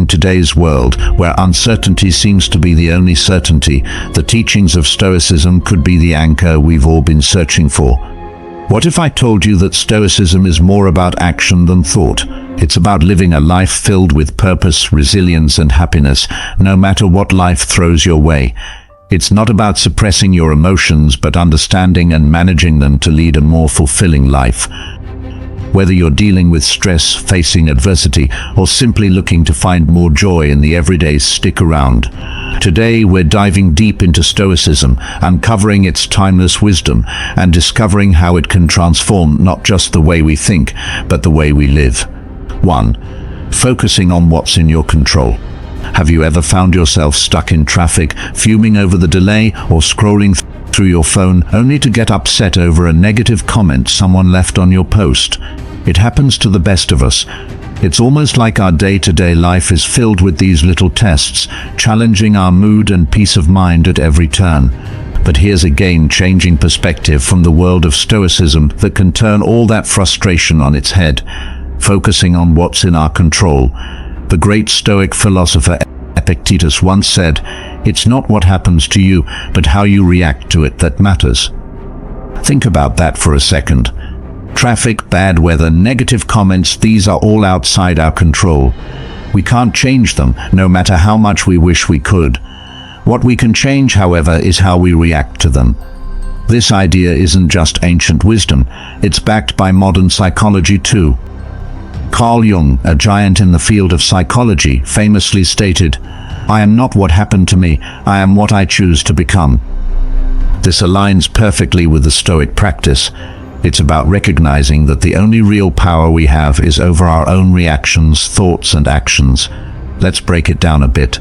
In today's world, where uncertainty seems to be the only certainty, the teachings of Stoicism could be the anchor we've all been searching for. What if I told you that Stoicism is more about action than thought? It's about living a life filled with purpose, resilience, and happiness, no matter what life throws your way. It's not about suppressing your emotions, but understanding and managing them to lead a more fulfilling life. Whether you're dealing with stress, facing adversity, or simply looking to find more joy in the everyday, stick around. Today we're diving deep into Stoicism, uncovering its timeless wisdom, and discovering how it can transform not just the way we think, but the way we live. 1. Focusing on what's in your control. Have you ever found yourself stuck in traffic, fuming over the delay, or scrolling through your phone only to get upset over a negative comment someone left on your post? It happens to the best of us. It's almost like our day-to-day life is filled with these little tests, challenging our mood and peace of mind at every turn. But here's a game-changing perspective from the world of Stoicism that can turn all that frustration on its head. Focusing on what's in our control. The great Stoic philosopher Epictetus once said, "It's not what happens to you, but how you react to it that matters." Think about that for a second. Traffic, bad weather, negative comments, these are all outside our control. We can't change them, no matter how much we wish we could. What we can change, however, is how we react to them. This idea isn't just ancient wisdom, it's backed by modern psychology too. Carl Jung, a giant in the field of psychology, famously stated, "I am not what happened to me, I am what I choose to become." This aligns perfectly with the Stoic practice. It's about recognizing that the only real power we have is over our own reactions, thoughts, and actions. Let's break it down a bit.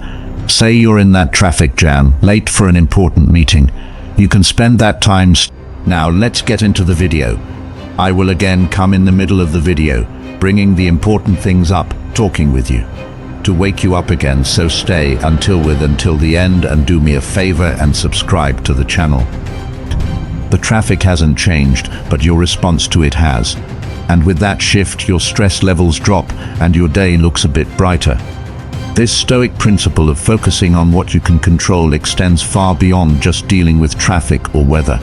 Say you're in that traffic jam, late for an important meeting. You can spend that time. Now let's get into the video. I will again come in the middle of the video, bringing the important things up, talking with you, to wake you up again, so stay until the end and do me a favor and subscribe to the channel. The traffic hasn't changed, but your response to it has. And with that shift, your stress levels drop and your day looks a bit brighter. This Stoic principle of focusing on what you can control extends far beyond just dealing with traffic or weather.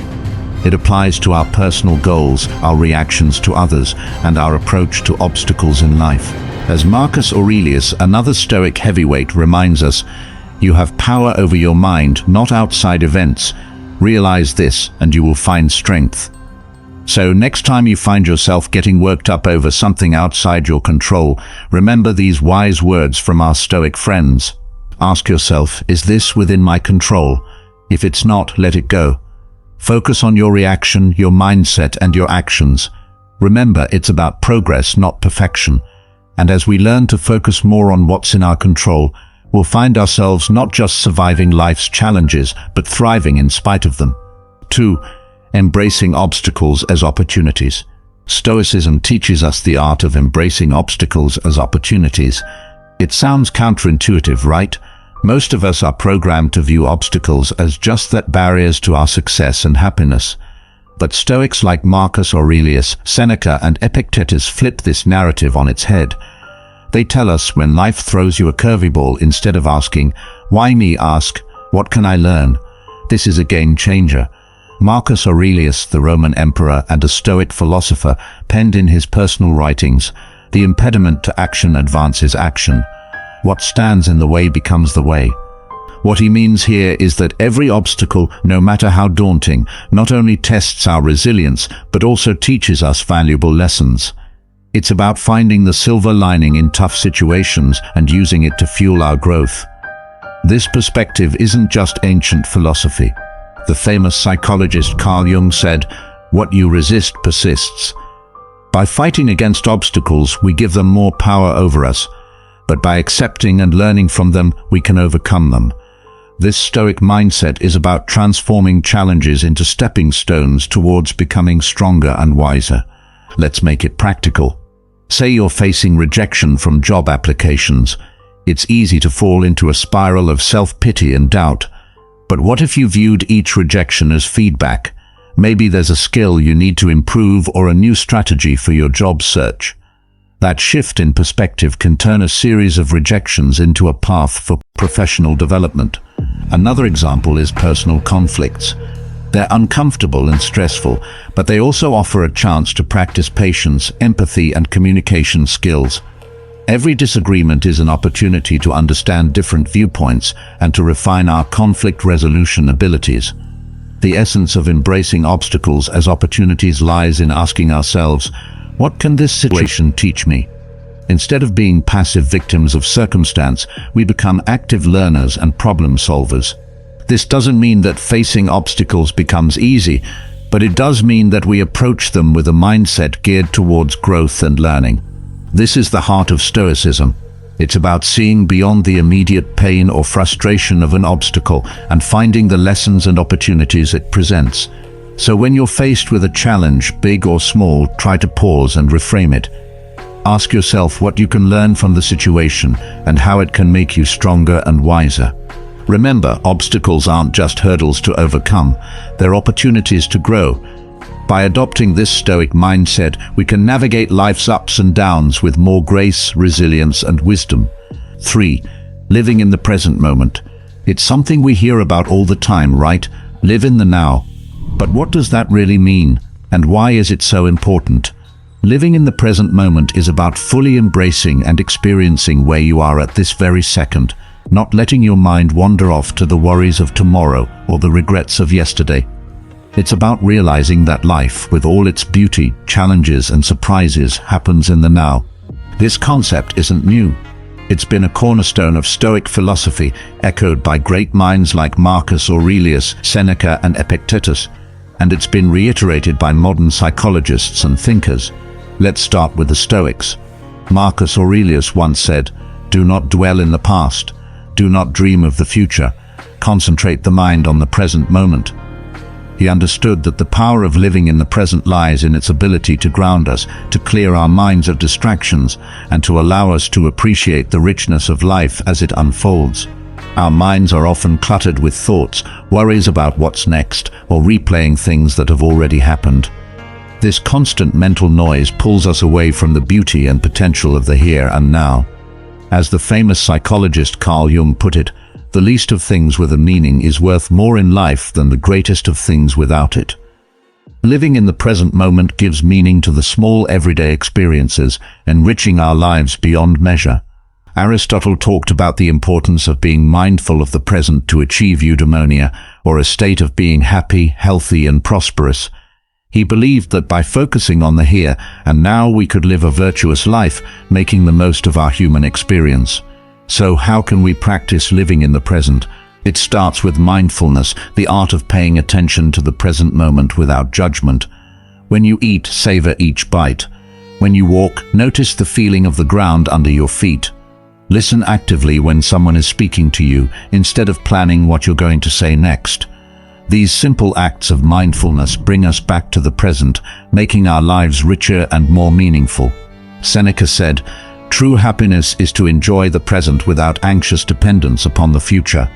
It applies to our personal goals, our reactions to others, and our approach to obstacles in life. As Marcus Aurelius, another Stoic heavyweight, reminds us, you have power over your mind, not outside events. Realize this, and you will find strength. So next time you find yourself getting worked up over something outside your control, remember these wise words from our Stoic friends. Ask yourself, is this within my control? If it's not, let it go. Focus on your reaction, your mindset, and your actions. Remember, it's about progress, not perfection. And as we learn to focus more on what's in our control, we'll find ourselves not just surviving life's challenges, but thriving in spite of them. 2. Embracing obstacles as opportunities. Stoicism teaches us the art of embracing obstacles as opportunities. It sounds counterintuitive, right? Most of us are programmed to view obstacles as just that, barriers to our success and happiness. But Stoics like Marcus Aurelius, Seneca, and Epictetus flip this narrative on its head. They tell us when life throws you a curveball, instead of asking, "Why me?" ask, "What can I learn?" This is a game changer. Marcus Aurelius, the Roman emperor and a Stoic philosopher, penned in his personal writings, "The impediment to action advances action. What stands in the way becomes the way." What he means here is that every obstacle, no matter how daunting, not only tests our resilience, but also teaches us valuable lessons. It's about finding the silver lining in tough situations and using it to fuel our growth. This perspective isn't just ancient philosophy. The famous psychologist Carl Jung said, "What you resist persists." By fighting against obstacles, we give them more power over us, but by accepting and learning from them, we can overcome them. This Stoic mindset is about transforming challenges into stepping stones towards becoming stronger and wiser. Let's make it practical. Say you're facing rejection from job applications. It's easy to fall into a spiral of self-pity and doubt. But what if you viewed each rejection as feedback? Maybe there's a skill you need to improve or a new strategy for your job search. That shift in perspective can turn a series of rejections into a path for professional development. Another example is personal conflicts. They're uncomfortable and stressful, but they also offer a chance to practice patience, empathy, and communication skills. Every disagreement is an opportunity to understand different viewpoints and to refine our conflict resolution abilities. The essence of embracing obstacles as opportunities lies in asking ourselves, what can this situation teach me? Instead of being passive victims of circumstance, we become active learners and problem solvers. This doesn't mean that facing obstacles becomes easy, but it does mean that we approach them with a mindset geared towards growth and learning. This is the heart of Stoicism. It's about seeing beyond the immediate pain or frustration of an obstacle and finding the lessons and opportunities it presents. So when you're faced with a challenge, big or small, try to pause and reframe it. Ask yourself what you can learn from the situation and how it can make you stronger and wiser. Remember, obstacles aren't just hurdles to overcome, they're opportunities to grow. By adopting this Stoic mindset, we can navigate life's ups and downs with more grace, resilience, and wisdom. 3. Living in the present moment. It's something we hear about all the time, right? Live in the now. But what does that really mean? And why is it so important? Living in the present moment is about fully embracing and experiencing where you are at this very second, not letting your mind wander off to the worries of tomorrow or the regrets of yesterday. It's about realizing that life, with all its beauty, challenges, and surprises, happens in the now. This concept isn't new. It's been a cornerstone of Stoic philosophy, echoed by great minds like Marcus Aurelius, Seneca, and Epictetus, and it's been reiterated by modern psychologists and thinkers. Let's start with the Stoics. Marcus Aurelius once said, "Do not dwell in the past. Do not dream of the future. Concentrate the mind on the present moment." He understood that the power of living in the present lies in its ability to ground us, to clear our minds of distractions, and to allow us to appreciate the richness of life as it unfolds. Our minds are often cluttered with thoughts, worries about what's next, or replaying things that have already happened. This constant mental noise pulls us away from the beauty and potential of the here and now. As the famous psychologist Carl Jung put it, the least of things with a meaning is worth more in life than the greatest of things without it. Living in the present moment gives meaning to the small everyday experiences, enriching our lives beyond measure. Aristotle talked about the importance of being mindful of the present to achieve eudaimonia, or a state of being happy, healthy, and prosperous. He believed that by focusing on the here and now we could live a virtuous life, making the most of our human experience. So how can we practice living in the present? It starts with mindfulness, the art of paying attention to the present moment without judgment. When you eat, savor each bite. When you walk, notice the feeling of the ground under your feet. Listen actively when someone is speaking to you, instead of planning what you're going to say next. These simple acts of mindfulness bring us back to the present, making our lives richer and more meaningful. Seneca said, "True happiness is to enjoy the present without anxious dependence upon the future."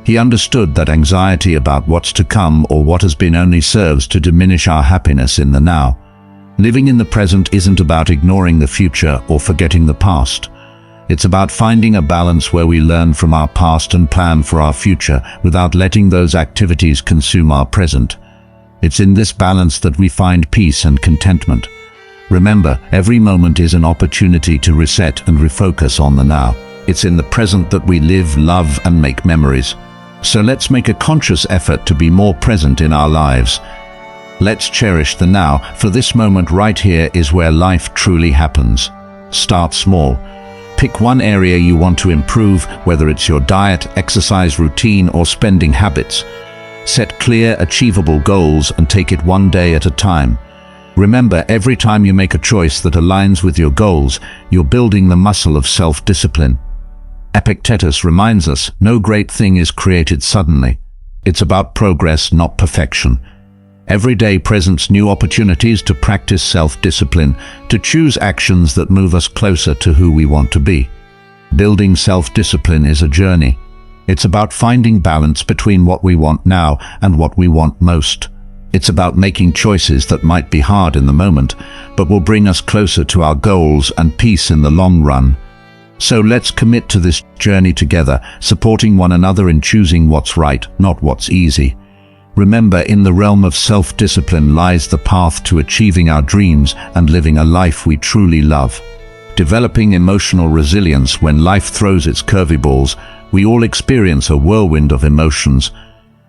He understood that anxiety about what's to come or what has been only serves to diminish our happiness in the now. Living in the present isn't about ignoring the future or forgetting the past. It's about finding a balance where we learn from our past and plan for our future without letting those activities consume our present. It's in this balance that we find peace and contentment. Remember, every moment is an opportunity to reset and refocus on the now. It's in the present that we live, love, and make memories. So let's make a conscious effort to be more present in our lives. Let's cherish the now, for this moment right here is where life truly happens. Start small. Pick one area you want to improve, whether it's your diet, exercise routine, or spending habits. Set clear, achievable goals and take it one day at a time. Remember, every time you make a choice that aligns with your goals, you're building the muscle of self-discipline. Epictetus reminds us, no great thing is created suddenly. It's about progress, not perfection. Every day presents new opportunities to practice self-discipline, to choose actions that move us closer to who we want to be. Building self-discipline is a journey. It's about finding balance between what we want now and what we want most. It's about making choices that might be hard in the moment, but will bring us closer to our goals and peace in the long run. So let's commit to this journey together, supporting one another in choosing what's right, not what's easy. Remember, in the realm of self-discipline lies the path to achieving our dreams and living a life we truly love. Developing emotional resilience. When life throws its curveballs, we all experience a whirlwind of emotions.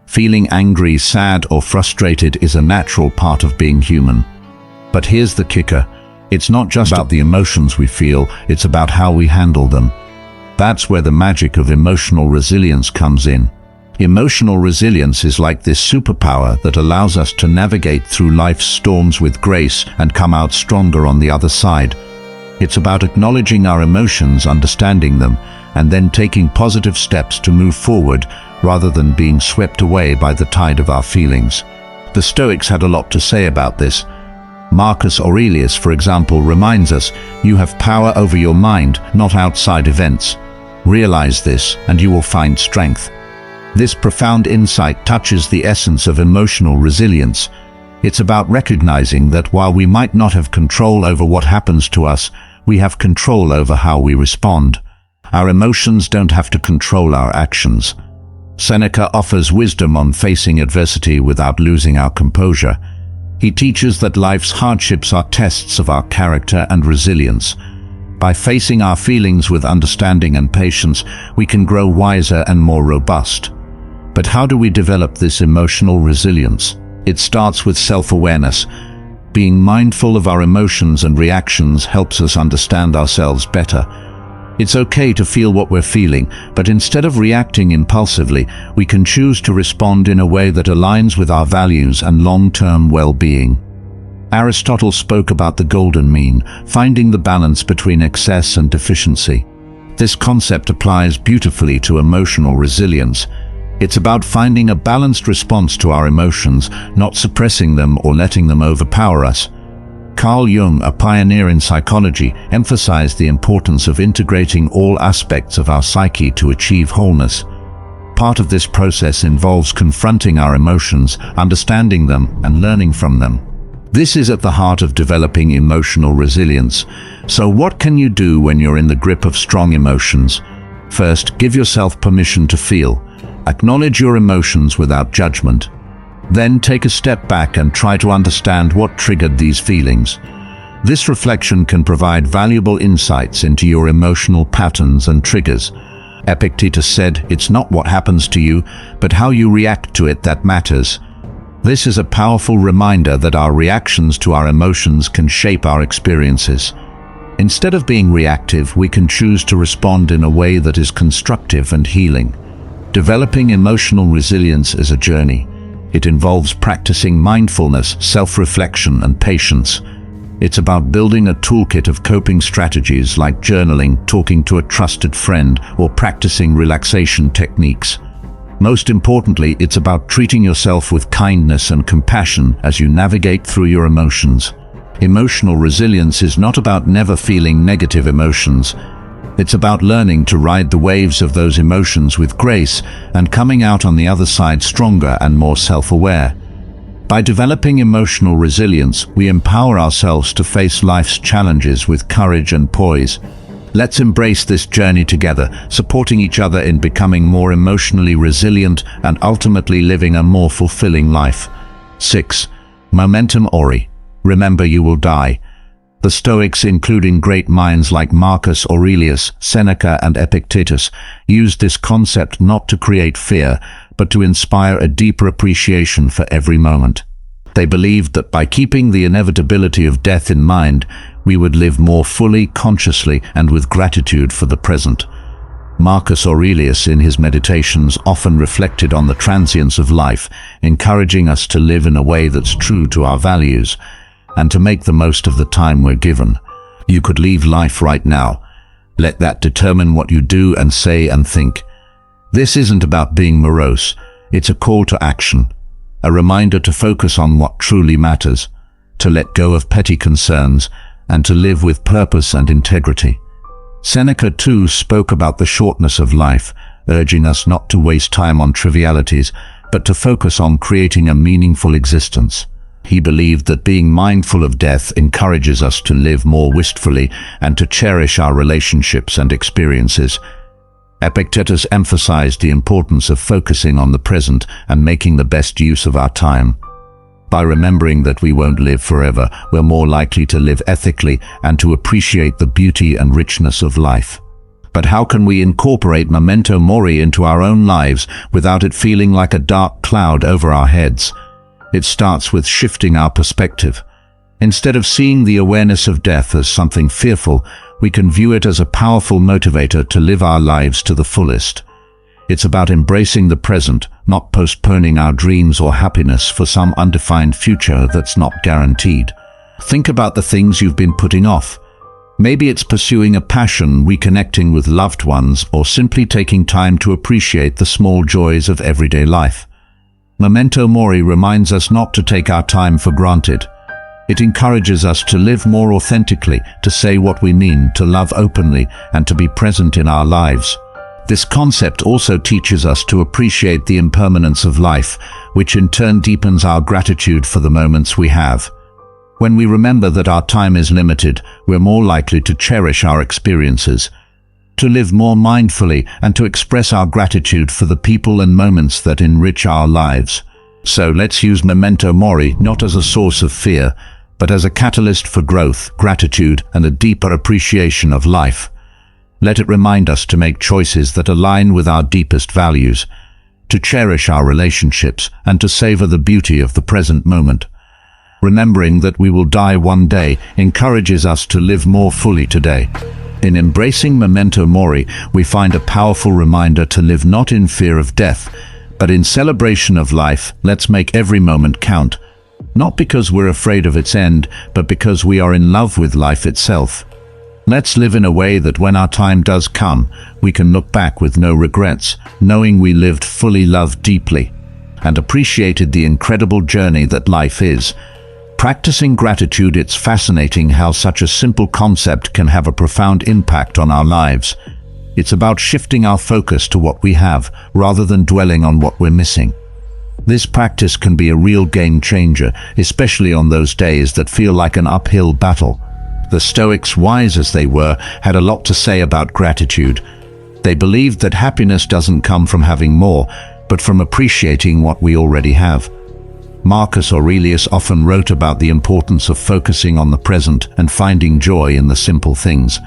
Feeling angry, sad, or frustrated is a natural part of being human. But here's the kicker. It's not just about the emotions we feel, it's about how we handle them. That's where the magic of emotional resilience comes in. Emotional resilience is like this superpower that allows us to navigate through life's storms with grace and come out stronger on the other side. It's about acknowledging our emotions, understanding them, and then taking positive steps to move forward rather than being swept away by the tide of our feelings. The Stoics had a lot to say about this. Marcus Aurelius, for example, reminds us, you have power over your mind, not outside events. Realize this, and you will find strength. This profound insight touches the essence of emotional resilience. It's about recognizing that while we might not have control over what happens to us, we have control over how we respond. Our emotions don't have to control our actions. Seneca offers wisdom on facing adversity without losing our composure. He teaches that life's hardships are tests of our character and resilience. By facing our feelings with understanding and patience, we can grow wiser and more robust. But how do we develop this emotional resilience? It starts with self-awareness. Being mindful of our emotions and reactions helps us understand ourselves better. It's okay to feel what we're feeling, but instead of reacting impulsively, we can choose to respond in a way that aligns with our values and long-term well-being. Aristotle spoke about the golden mean, finding the balance between excess and deficiency. This concept applies beautifully to emotional resilience. It's about finding a balanced response to our emotions, not suppressing them or letting them overpower us. Carl Jung, a pioneer in psychology, emphasized the importance of integrating all aspects of our psyche to achieve wholeness. Part of this process involves confronting our emotions, understanding them, and learning from them. This is at the heart of developing emotional resilience. So what can you do when you're in the grip of strong emotions? First, give yourself permission to feel. Acknowledge your emotions without judgment. Then take a step back and try to understand what triggered these feelings. This reflection can provide valuable insights into your emotional patterns and triggers. Epictetus said, "It's not what happens to you, but how you react to it that matters." This is a powerful reminder that our reactions to our emotions can shape our experiences. Instead of being reactive, we can choose to respond in a way that is constructive and healing. Developing emotional resilience is a journey. It involves practicing mindfulness, self-reflection, and patience. It's about building a toolkit of coping strategies like journaling, talking to a trusted friend, or practicing relaxation techniques. Most importantly, it's about treating yourself with kindness and compassion as you navigate through your emotions. Emotional resilience is not about never feeling negative emotions. It's about learning to ride the waves of those emotions with grace and coming out on the other side stronger and more self-aware. By developing emotional resilience, we empower ourselves to face life's challenges with courage and poise. Let's embrace this journey together, supporting each other in becoming more emotionally resilient and ultimately living a more fulfilling life. 6. Memento Mori. Remember, you will die. The Stoics, including great minds like Marcus Aurelius, Seneca, and Epictetus, used this concept not to create fear, but to inspire a deeper appreciation for every moment. They believed that by keeping the inevitability of death in mind, we would live more fully, consciously, and with gratitude for the present. Marcus Aurelius, in his meditations, often reflected on the transience of life, encouraging us to live in a way that's true to our values, and to make the most of the time we're given. You could leave life right now. Let that determine what you do and say and think. This isn't about being morose. It's a call to action, a reminder to focus on what truly matters, to let go of petty concerns, and to live with purpose and integrity. Seneca too spoke about the shortness of life, urging us not to waste time on trivialities, but to focus on creating a meaningful existence. He believed that being mindful of death encourages us to live more wistfully and to cherish our relationships and experiences. Epictetus emphasized the importance of focusing on the present and making the best use of our time. By remembering that we won't live forever, we're more likely to live ethically and to appreciate the beauty and richness of life. But how can we incorporate Memento Mori into our own lives without it feeling like a dark cloud over our heads? It starts with shifting our perspective. Instead of seeing the awareness of death as something fearful, we can view it as a powerful motivator to live our lives to the fullest. It's about embracing the present, not postponing our dreams or happiness for some undefined future that's not guaranteed. Think about the things you've been putting off. Maybe it's pursuing a passion, reconnecting with loved ones, or simply taking time to appreciate the small joys of everyday life. Memento Mori reminds us not to take our time for granted. It encourages us to live more authentically, to say what we mean, to love openly, and to be present in our lives. This concept also teaches us to appreciate the impermanence of life, which in turn deepens our gratitude for the moments we have. When we remember that our time is limited, we're more likely to cherish our experiences, to live more mindfully, and to express our gratitude for the people and moments that enrich our lives. So let's use Memento Mori not as a source of fear, but as a catalyst for growth, gratitude, and a deeper appreciation of life. Let it remind us to make choices that align with our deepest values, to cherish our relationships, and to savor the beauty of the present moment. Remembering that we will die one day encourages us to live more fully today. In embracing Memento Mori, we find a powerful reminder to live not in fear of death, but in celebration of life. Let's make every moment count, not because we're afraid of its end, but because we are in love with life itself. Let's live in a way that when our time does come, we can look back with no regrets, knowing we lived fully, loved deeply, and appreciated the incredible journey that life is. Practicing gratitude, it's fascinating how such a simple concept can have a profound impact on our lives. It's about shifting our focus to what we have, rather than dwelling on what we're missing. This practice can be a real game changer, especially on those days that feel like an uphill battle. The Stoics, wise as they were, had a lot to say about gratitude. They believed that happiness doesn't come from having more, but from appreciating what we already have. Marcus Aurelius often wrote about the importance of focusing on the present and finding joy in the simple things.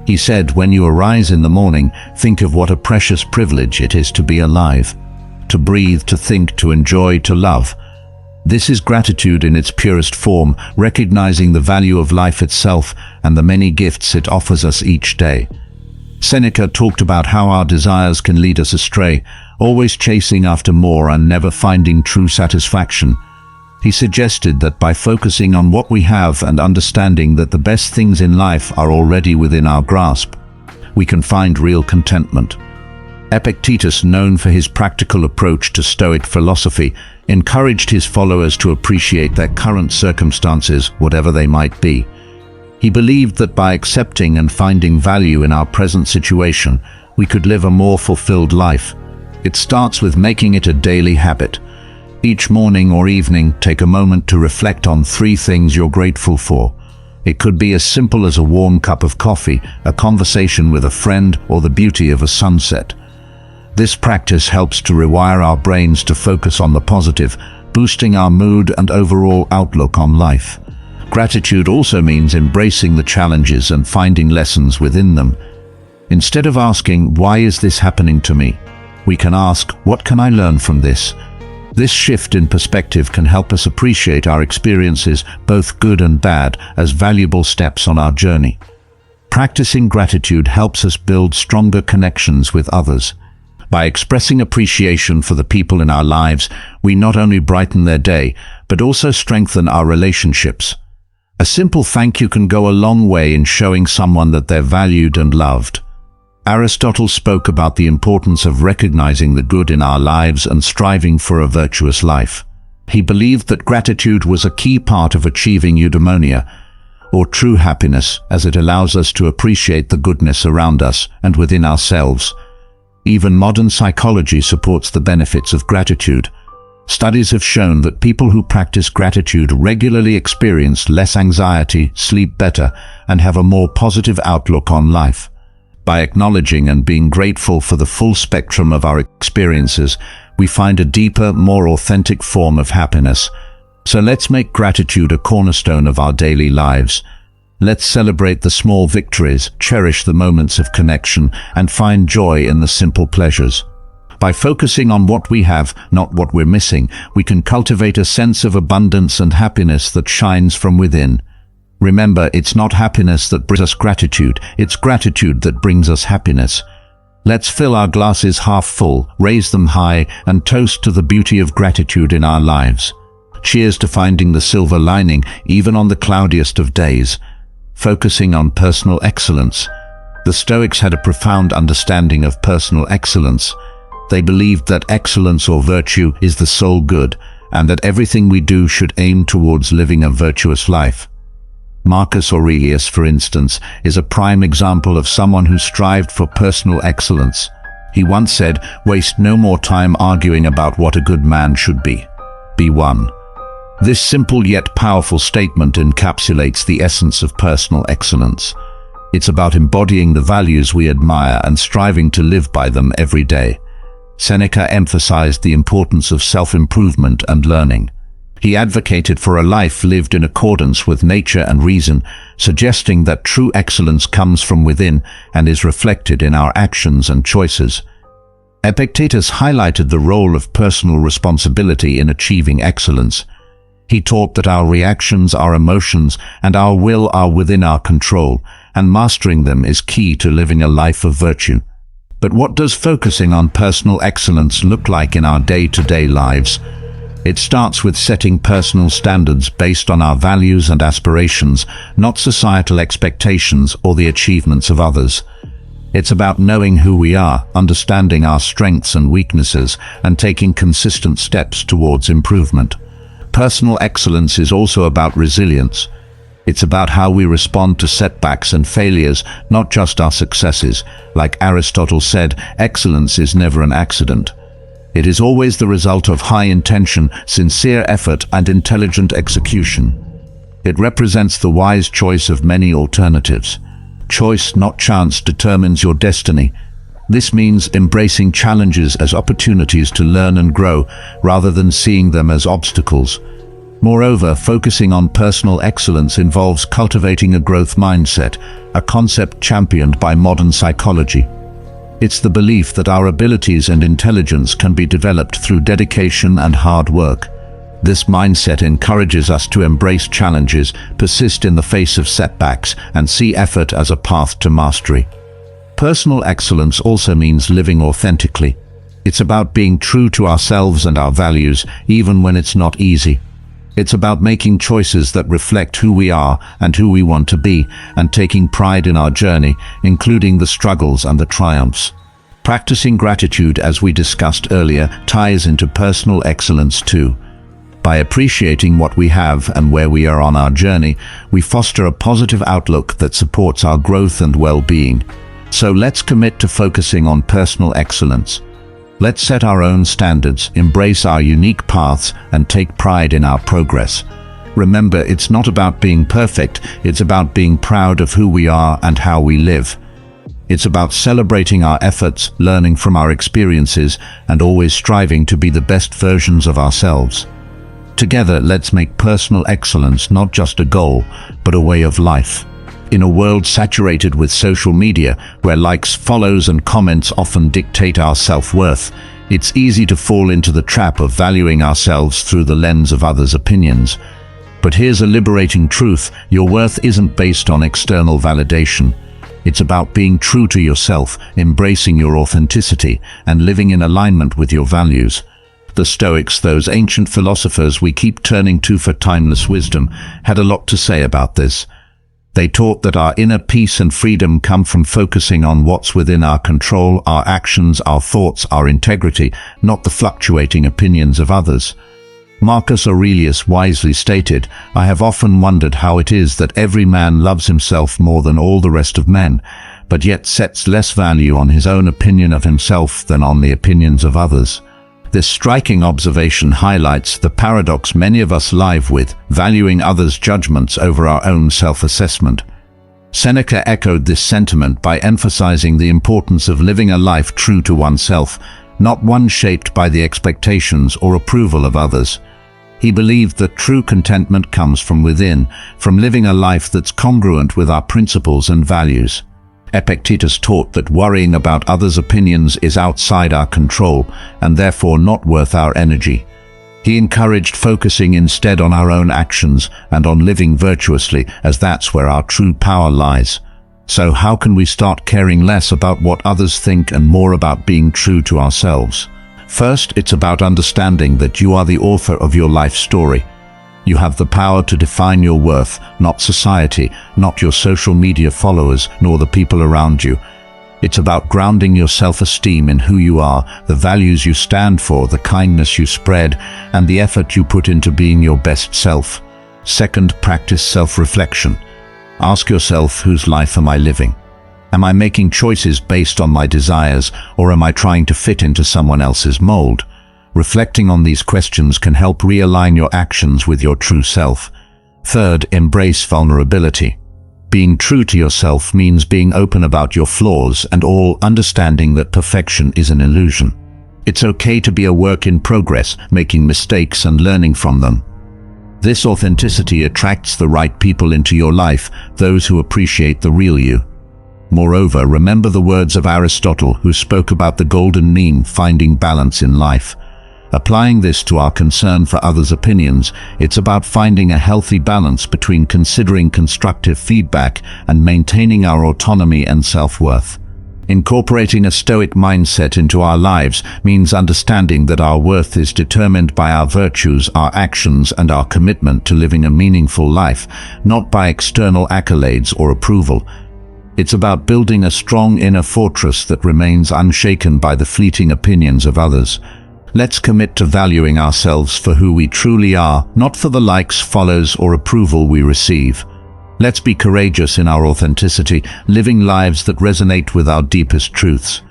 He said, "When you arise in the morning, think of what a precious privilege it is to be alive, to breathe, to think, to enjoy, to love." This is gratitude in its purest form, recognizing the value of life itself and the many gifts it offers us each day. Seneca talked about how our desires can lead us astray, always chasing after more and never finding true satisfaction. He suggested that by focusing on what we have and understanding that the best things in life are already within our grasp, we can find real contentment. Epictetus, known for his practical approach to Stoic philosophy, encouraged his followers to appreciate their current circumstances, whatever they might be. He believed that by accepting and finding value in our present situation, we could live a more fulfilled life. It starts with making it a daily habit. Each morning or evening, take a moment to reflect on 3 things you're grateful for. It could be as simple as a warm cup of coffee, a conversation with a friend, or the beauty of a sunset. This practice helps to rewire our brains to focus on the positive, boosting our mood and overall outlook on life. Gratitude also means embracing the challenges and finding lessons within them. Instead of asking, "Why is this happening to me?" we can ask, "What can I learn from this?" This shift in perspective can help us appreciate our experiences, both good and bad, as valuable steps on our journey. Practicing gratitude helps us build stronger connections with others. By expressing appreciation for the people in our lives, we not only brighten their day, but also strengthen our relationships. A simple thank you can go a long way in showing someone that they're valued and loved. Aristotle spoke about the importance of recognizing the good in our lives and striving for a virtuous life. He believed that gratitude was a key part of achieving eudaimonia, or true happiness, as it allows us to appreciate the goodness around us and within ourselves. Even modern psychology supports the benefits of gratitude. Studies have shown that people who practice gratitude regularly experience less anxiety, sleep better, and have a more positive outlook on life. By acknowledging and being grateful for the full spectrum of our experiences, we find a deeper, more authentic form of happiness. So let's make gratitude a cornerstone of our daily lives. Let's celebrate the small victories, cherish the moments of connection, and find joy in the simple pleasures. By focusing on what we have, not what we're missing, we can cultivate a sense of abundance and happiness that shines from within. Remember, it's not happiness that brings us gratitude, it's gratitude that brings us happiness. Let's fill our glasses half full, raise them high, and toast to the beauty of gratitude in our lives. Cheers to finding the silver lining, even on the cloudiest of days. Focusing on personal excellence. The Stoics had a profound understanding of personal excellence. They believed that excellence or virtue is the sole good, and that everything we do should aim towards living a virtuous life. Marcus Aurelius, for instance, is a prime example of someone who strived for personal excellence. He once said, "Waste no more time arguing about what a good man should be. Be one." This simple yet powerful statement encapsulates the essence of personal excellence. It's about embodying the values we admire and striving to live by them every day. Seneca emphasized the importance of self-improvement and learning. He advocated for a life lived in accordance with nature and reason, suggesting that true excellence comes from within and is reflected in our actions and choices. Epictetus highlighted the role of personal responsibility in achieving excellence. He taught that our reactions, our emotions, and our will are within our control, and mastering them is key to living a life of virtue. But what does focusing on personal excellence look like in our day-to-day lives? It starts with setting personal standards based on our values and aspirations, not societal expectations or the achievements of others. It's about knowing who we are, understanding our strengths and weaknesses, and taking consistent steps towards improvement. Personal excellence is also about resilience. It's about how we respond to setbacks and failures, not just our successes. Like Aristotle said, excellence is never an accident. It is always the result of high intention, sincere effort, and intelligent execution. It represents the wise choice of many alternatives. Choice, not chance, determines your destiny. This means embracing challenges as opportunities to learn and grow, rather than seeing them as obstacles. Moreover, focusing on personal excellence involves cultivating a growth mindset, a concept championed by modern psychology. It's the belief that our abilities and intelligence can be developed through dedication and hard work. This mindset encourages us to embrace challenges, persist in the face of setbacks, and see effort as a path to mastery. Personal excellence also means living authentically. It's about being true to ourselves and our values, even when it's not easy. It's about making choices that reflect who we are and who we want to be, and taking pride in our journey, including the struggles and the triumphs. Practicing gratitude, as we discussed earlier, ties into personal excellence too. By appreciating what we have and where we are on our journey, we foster a positive outlook that supports our growth and well-being. So let's commit to focusing on personal excellence. Let's set our own standards, embrace our unique paths, and take pride in our progress. Remember, it's not about being perfect, it's about being proud of who we are and how we live. It's about celebrating our efforts, learning from our experiences, and always striving to be the best versions of ourselves. Together, let's make personal excellence not just a goal, but a way of life. In a world saturated with social media, where likes, follows, and comments often dictate our self-worth, it's easy to fall into the trap of valuing ourselves through the lens of others' opinions. But here's a liberating truth: your worth isn't based on external validation. It's about being true to yourself, embracing your authenticity, and living in alignment with your values. The Stoics, those ancient philosophers we keep turning to for timeless wisdom, had a lot to say about this. They taught that our inner peace and freedom come from focusing on what's within our control, our actions, our thoughts, our integrity, not the fluctuating opinions of others. Marcus Aurelius wisely stated, "I have often wondered how it is that every man loves himself more than all the rest of men, but yet sets less value on his own opinion of himself than on the opinions of others." This striking observation highlights the paradox many of us live with, valuing others' judgments over our own self-assessment. Seneca echoed this sentiment by emphasizing the importance of living a life true to oneself, not one shaped by the expectations or approval of others. He believed that true contentment comes from within, from living a life that's congruent with our principles and values. Epictetus taught that worrying about others' opinions is outside our control and therefore not worth our energy. He encouraged focusing instead on our own actions and on living virtuously, as that's where our true power lies. So how can we start caring less about what others think and more about being true to ourselves? First, it's about understanding that you are the author of your life story. You have the power to define your worth, not society, not your social media followers, nor the people around you. It's about grounding your self-esteem in who you are, the values you stand for, the kindness you spread, and the effort you put into being your best self. Second, practice self-reflection. Ask yourself, whose life am I living? Am I making choices based on my desires, or am I trying to fit into someone else's mold? Reflecting on these questions can help realign your actions with your true self. Third, embrace vulnerability. Being true to yourself means being open about your flaws and understanding that perfection is an illusion. It's okay to be a work in progress, making mistakes and learning from them. This authenticity attracts the right people into your life, those who appreciate the real you. Moreover, remember the words of Aristotle, who spoke about the golden mean, finding balance in life. Applying this to our concern for others' opinions, it's about finding a healthy balance between considering constructive feedback and maintaining our autonomy and self-worth. Incorporating a Stoic mindset into our lives means understanding that our worth is determined by our virtues, our actions, and our commitment to living a meaningful life, not by external accolades or approval. It's about building a strong inner fortress that remains unshaken by the fleeting opinions of others. Let's commit to valuing ourselves for who we truly are, not for the likes, follows, or approval we receive. Let's be courageous in our authenticity, living lives that resonate with our deepest truths.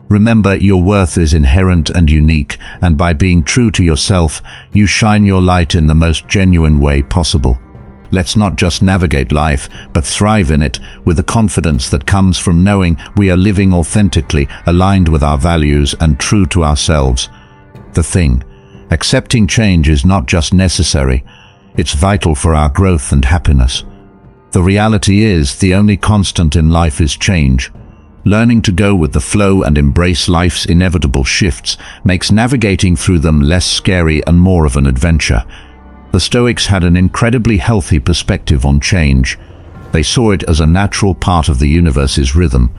Remember, your worth is inherent and unique, and by being true to yourself, you shine your light in the most genuine way possible. Let's not just navigate life, but thrive in it, with the confidence that comes from knowing we are living authentically, aligned with our values and true to ourselves. The thing, accepting change is not just necessary, it's vital for our growth and happiness. The reality is, the only constant in life is change. Learning to go with the flow and embrace life's inevitable shifts makes navigating through them less scary and more of an adventure. The Stoics had an incredibly healthy perspective on change. They saw it as a natural part of the universe's rhythm.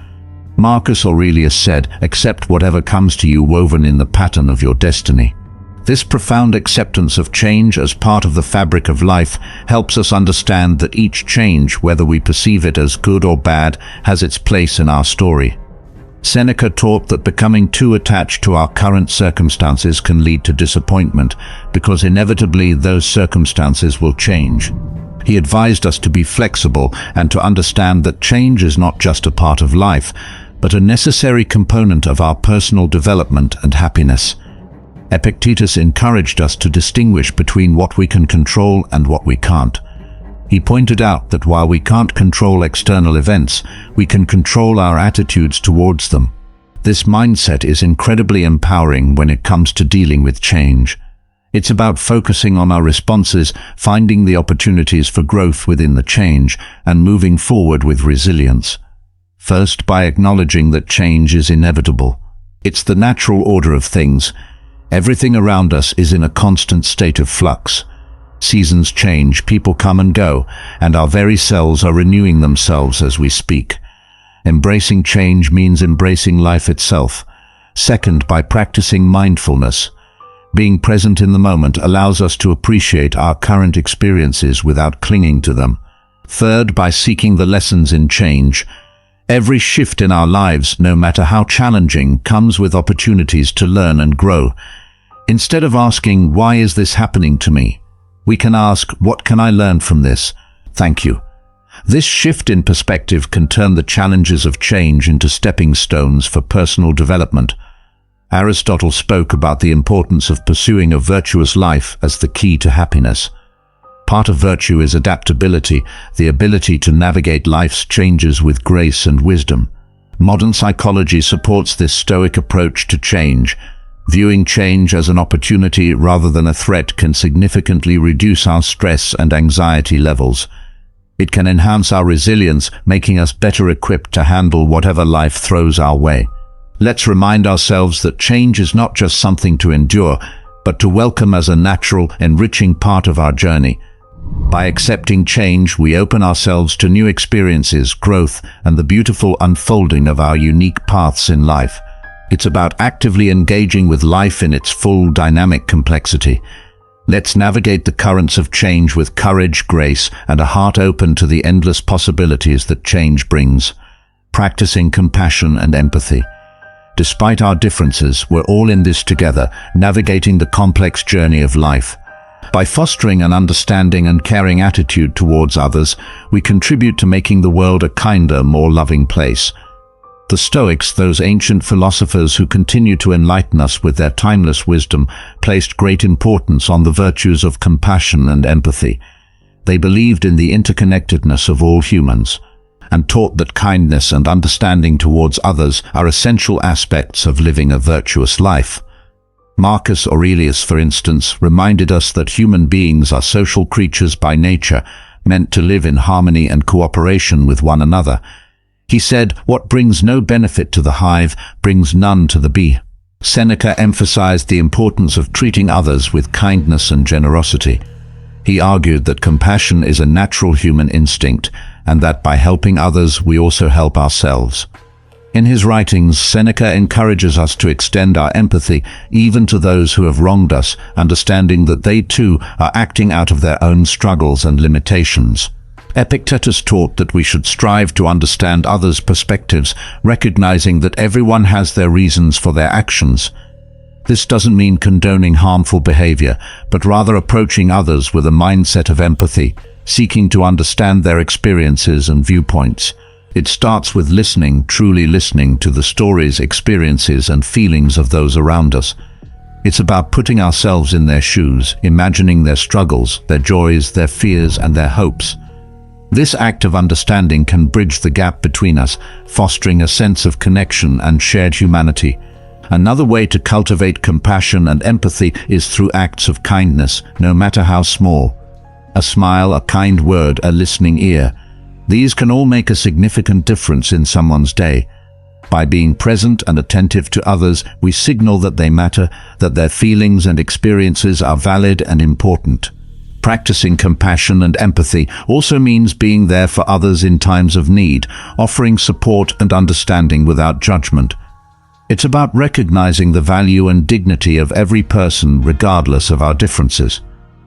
Marcus Aurelius said, "Accept whatever comes to you woven in the pattern of your destiny." This profound acceptance of change as part of the fabric of life helps us understand that each change, whether we perceive it as good or bad, has its place in our story. Seneca taught that becoming too attached to our current circumstances can lead to disappointment, because inevitably those circumstances will change. He advised us to be flexible and to understand that change is not just a part of life, but a necessary component of our personal development and happiness. Epictetus encouraged us to distinguish between what we can control and what we can't. He pointed out that while we can't control external events, we can control our attitudes towards them. This mindset is incredibly empowering when it comes to dealing with change. It's about focusing on our responses, finding the opportunities for growth within the change, and moving forward with resilience. First, by acknowledging that change is inevitable. It's the natural order of things. Everything around us is in a constant state of flux. Seasons change, people come and go, and our very selves are renewing themselves as we speak. Embracing change means embracing life itself. Second, by practicing mindfulness. Being present in the moment allows us to appreciate our current experiences without clinging to them. Third, by seeking the lessons in change. Every shift in our lives, no matter how challenging, comes with opportunities to learn and grow. Instead of asking, "Why is this happening to me?" we can ask, "What can I learn from this? Thank you." This shift in perspective can turn the challenges of change into stepping stones for personal development. Aristotle spoke about the importance of pursuing a virtuous life as the key to happiness. Part of virtue is adaptability, the ability to navigate life's changes with grace and wisdom. Modern psychology supports this Stoic approach to change. Viewing change as an opportunity rather than a threat can significantly reduce our stress and anxiety levels. It can enhance our resilience, making us better equipped to handle whatever life throws our way. Let's remind ourselves that change is not just something to endure, but to welcome as a natural, enriching part of our journey. By accepting change, we open ourselves to new experiences, growth, and the beautiful unfolding of our unique paths in life. It's about actively engaging with life in its full dynamic complexity. Let's navigate the currents of change with courage, grace, and a heart open to the endless possibilities that change brings. Practicing compassion and empathy. Despite our differences, we're all in this together, navigating the complex journey of life. By fostering an understanding and caring attitude towards others, we contribute to making the world a kinder, more loving place. The Stoics, those ancient philosophers who continue to enlighten us with their timeless wisdom, placed great importance on the virtues of compassion and empathy. They believed in the interconnectedness of all humans, and taught that kindness and understanding towards others are essential aspects of living a virtuous life. Marcus Aurelius, for instance, reminded us that human beings are social creatures by nature, meant to live in harmony and cooperation with one another. He said, "What brings no benefit to the hive brings none to the bee." Seneca emphasized the importance of treating others with kindness and generosity. He argued that compassion is a natural human instinct, and that by helping others we also help ourselves. In his writings, Seneca encourages us to extend our empathy even to those who have wronged us, understanding that they too are acting out of their own struggles and limitations. Epictetus taught that we should strive to understand others' perspectives, recognizing that everyone has their reasons for their actions. This doesn't mean condoning harmful behavior, but rather approaching others with a mindset of empathy, seeking to understand their experiences and viewpoints. It starts with listening, truly listening to the stories, experiences, and feelings of those around us. It's about putting ourselves in their shoes, imagining their struggles, their joys, their fears, and their hopes. This act of understanding can bridge the gap between us, fostering a sense of connection and shared humanity. Another way to cultivate compassion and empathy is through acts of kindness, no matter how small. A smile, a kind word, a listening ear. These can all make a significant difference in someone's day. By being present and attentive to others, we signal that they matter, that their feelings and experiences are valid and important. Practicing compassion and empathy also means being there for others in times of need, offering support and understanding without judgment. It's about recognizing the value and dignity of every person regardless of our differences.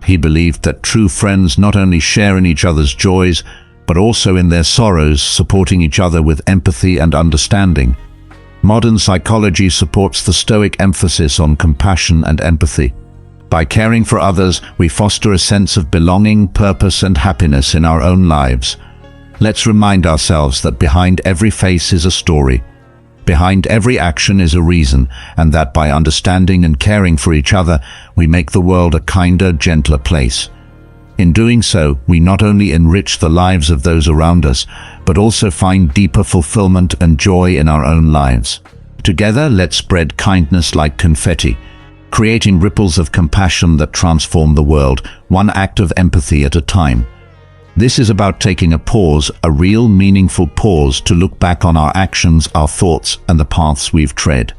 He believed that true friends not only share in each other's joys, but also in their sorrows, supporting each other with empathy and understanding. Modern psychology supports the Stoic emphasis on compassion and empathy. By caring for others, we foster a sense of belonging, purpose, and happiness in our own lives. Let's remind ourselves that behind every face is a story. Behind every action is a reason, and that by understanding and caring for each other, we make the world a kinder, gentler place. In doing so, we not only enrich the lives of those around us, but also find deeper fulfillment and joy in our own lives. Together, let's spread kindness like confetti, creating ripples of compassion that transform the world, one act of empathy at a time. This is about taking a pause, a real meaningful pause to look back on our actions, our thoughts, and the paths we've tread.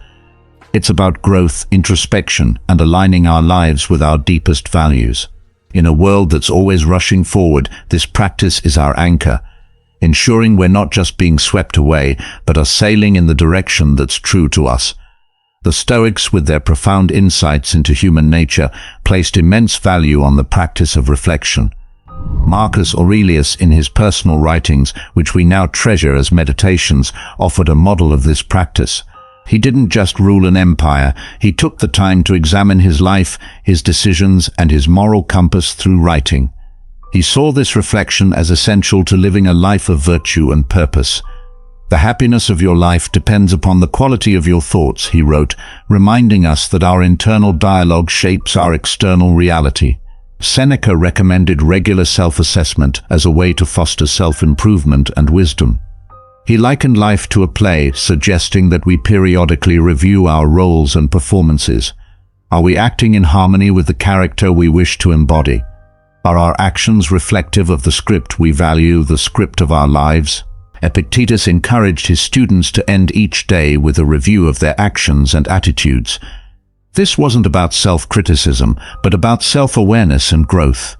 It's about growth, introspection, and aligning our lives with our deepest values. In a world that's always rushing forward, this practice is our anchor, ensuring we're not just being swept away, but are sailing in the direction that's true to us. The Stoics, with their profound insights into human nature, placed immense value on the practice of reflection. Marcus Aurelius, in his personal writings, which we now treasure as meditations, offered a model of this practice. He didn't just rule an empire, he took the time to examine his life, his decisions, and his moral compass through writing. He saw this reflection as essential to living a life of virtue and purpose. The happiness of your life depends upon the quality of your thoughts, he wrote, reminding us that our internal dialogue shapes our external reality. Seneca recommended regular self-assessment as a way to foster self-improvement and wisdom. He likened life to a play, suggesting that we periodically review our roles and performances. Are we acting in harmony with the character we wish to embody? Are our actions reflective of the script we value, the script of our lives? Epictetus encouraged his students to end each day with a review of their actions and attitudes. This wasn't about self-criticism, but about self-awareness and growth.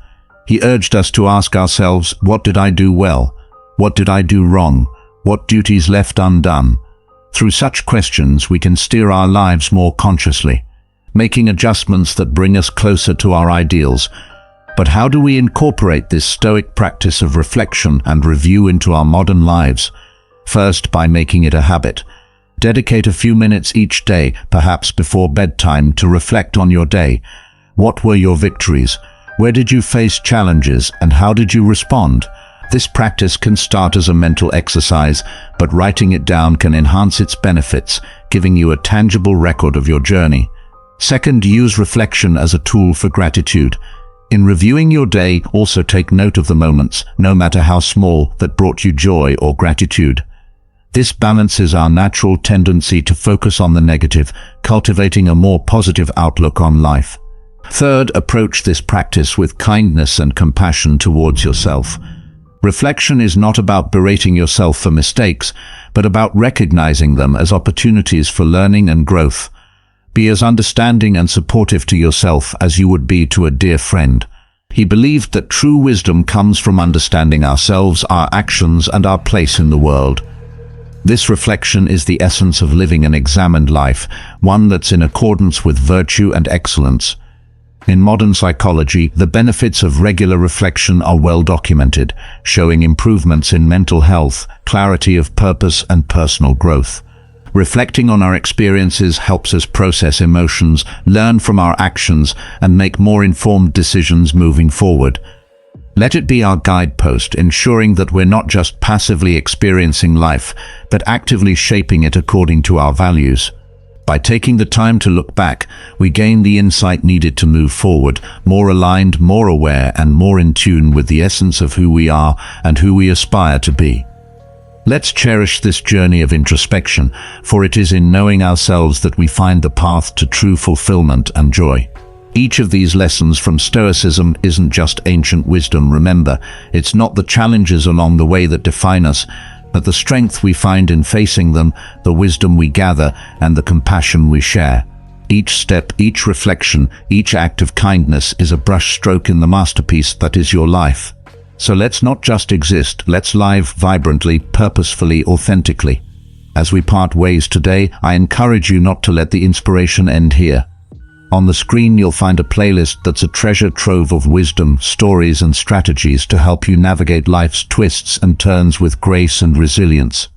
He urged us to ask ourselves, what did I do well? What did I do wrong? What duties left undone? Through such questions, we can steer our lives more consciously, making adjustments that bring us closer to our ideals. But how do we incorporate this Stoic practice of reflection and review into our modern lives? First, by making it a habit. Dedicate a few minutes each day, perhaps before bedtime, to reflect on your day. What were your victories? Where did you face challenges, and how did you respond? This practice can start as a mental exercise, but writing it down can enhance its benefits, giving you a tangible record of your journey. Second, use reflection as a tool for gratitude. In reviewing your day, also take note of the moments, no matter how small, that brought you joy or gratitude. This balances our natural tendency to focus on the negative, cultivating a more positive outlook on life. Third, approach this practice with kindness and compassion towards yourself. Reflection is not about berating yourself for mistakes, but about recognizing them as opportunities for learning and growth. Be as understanding and supportive to yourself as you would be to a dear friend. He believed that true wisdom comes from understanding ourselves, our actions, and our place in the world. This reflection is the essence of living an examined life, one that's in accordance with virtue and excellence. In modern psychology, the benefits of regular reflection are well documented, showing improvements in mental health, clarity of purpose, and personal growth. Reflecting on our experiences helps us process emotions, learn from our actions, and make more informed decisions moving forward. Let it be our guidepost, ensuring that we're not just passively experiencing life, but actively shaping it according to our values. By taking the time to look back, we gain the insight needed to move forward, more aligned, more aware, and more in tune with the essence of who we are and who we aspire to be. Let's cherish this journey of introspection, for it is in knowing ourselves that we find the path to true fulfillment and joy. Each of these lessons from Stoicism isn't just ancient wisdom. Remember, it's not the challenges along the way that define us, but the strength we find in facing them, the wisdom we gather, and the compassion we share. Each step, each reflection, each act of kindness is a brushstroke in the masterpiece that is your life. So let's not just exist, let's live vibrantly, purposefully, authentically. As we part ways today, I encourage you not to let the inspiration end here. On the screen you'll find a playlist that's a treasure trove of wisdom, stories, and strategies to help you navigate life's twists and turns with grace and resilience.